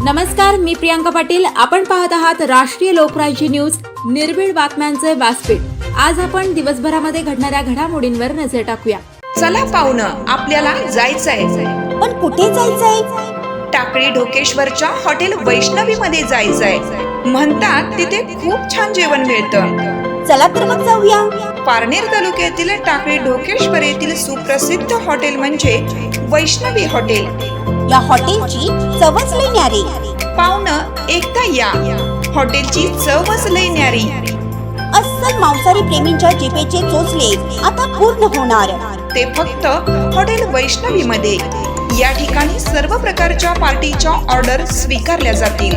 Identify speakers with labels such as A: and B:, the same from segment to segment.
A: नमस्कार, मी प्रियांका पाटील. आपण पाहत आहात राष्ट्रीय लोकराज्य न्यूज, निर्भीड बातम्यांचे व्यासपीठ. आज आपण दिवसभरामध्ये घडणाऱ्या घडामोडींवर नजर टाकूया.
B: चला पाहुणं, आपल्याला जायचंय.
C: पण कुठे जायचंय?
B: टाकळी ढोकेश्वरच्या हॉटेल वैष्णवी मध्ये जायचंय. म्हणतात तिथे खूप छान जेवण मिळतं.
C: चला तर मग जाऊया.
B: पारनेर तालुक्यातील टाकळी ढोकेश्वर येथील सुप्रसिद्ध हॉटेल म्हणजे वैष्णवी हॉटेल.
C: या हॉटेलची चवच लई न्यारी.
B: पाहुणं, एकदा या. हॉटेलची चवच लई न्यारी.
C: अस्सल मांसाहारी प्रेमींच्या जिभेचे चोचले आता पूर्ण होणार.
B: ते फक्त हॉटेल वैष्णवी मध्ये. या ठिकाणी सर्व प्रकारच्या पार्टीच्या ऑर्डर स्वीकारल्या जातील.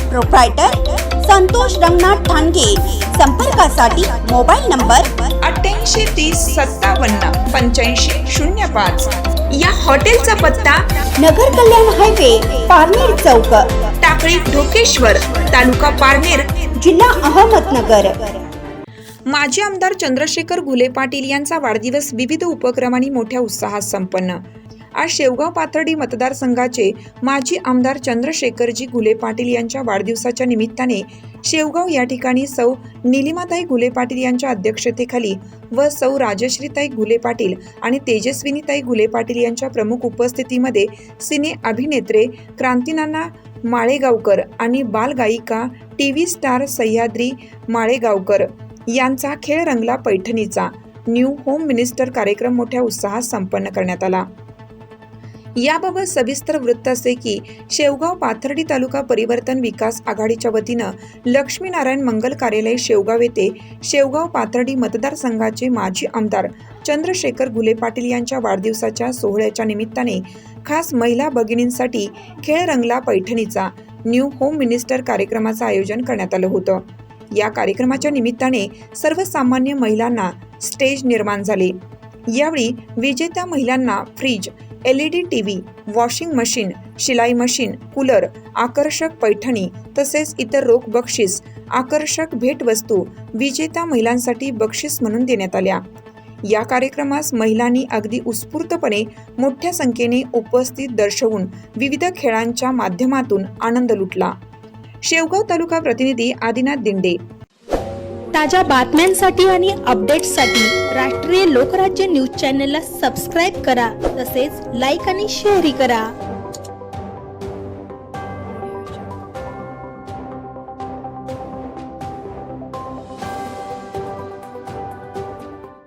C: प्रोप्रायटर संतोष रंगनाथ ठाणगे. संपर्कासाठी मोबाईल नंबर
B: 8830578505. या हॉटेलचा पत्ता
C: नगर कल्याण हायवे, पारनेर चौक,
B: टाकळी ढोकेश्वर, तालुका पारनेर,
C: जिल्हा अहमदनगर.
B: माजी आमदार चंद्रशेखर घुले पाटील यांचा वाढदिवस विविध उपक्रमांनी मोठ्या उत्साहात संपन्न. आज शेवगाव पाथर्डी मतदारसंघाचे माजी आमदार चंद्रशेखरजी घुले पाटील यांच्या वाढदिवसाच्या निमित्ताने शेवगाव या ठिकाणी सौ निलिमाताई घुले पाटील यांच्या अध्यक्षतेखाली व सौ राजश्रीताई घुले पाटील आणि तेजस्विनीताई घुले पाटील यांच्या प्रमुख उपस्थितीमध्ये सिने अभिनेत्रे क्रांतीनाना माळेगावकर आणि बालगायिका टीव्ही स्टार सह्याद्री माळेगावकर यांचा खेळ रंगला पैठणीचा न्यू होम मिनिस्टर कार्यक्रम मोठ्या उत्साहात संपन्न करण्यात आला. याबाबत सविस्तर वृत्त असे की शेवगाव पाथर्डी तालुका परिवर्तन विकास आघाडीच्या वतीनं लक्ष्मीनारायण मंगल कार्यालय शेवगाव येथे शेवगाव पाथर्डी मतदारसंघाचे माजी आमदार चंद्रशेखर घुले पाटील यांच्या वाढदिवसाच्या सोहळ्याच्या निमित्ताने खास महिला भगिनींसाठी खेळ रंगला पैठणीचा न्यू होम मिनिस्टर कार्यक्रमाचं आयोजन करण्यात आलं होतं. या कार्यक्रमाच्या निमित्ताने सर्वसामान्य महिलांना स्टेज निर्माण झाले. यावेळी विजेत्या महिलांना fridge, LED TV, washing machine, शिलाई मशीन, कूलर, आकर्षक पैठणी तसेच इतर रोख बक्षीस, आकर्षक भेटवस्तू विजेत्या महिलांसाठी बक्षीस म्हणून देण्यात आल्या. या कार्यक्रमास महिलांनी अगदी उत्स्फूर्तपणे मोठ्या संख्येने उपस्थित दर्शवून विविध खेळांच्या माध्यमातून आनंद लुटला. शेवगाव तालुका प्रतिनिधी आदिनाथ दिंडे.
D: ताज्या बातम्यांसाठी आणि अपडेट्ससाठी राष्ट्रीय लोकराज्य न्यूज चॅनलला सबस्क्राईब करा. तसेच लाईक आणि शेअरही करा.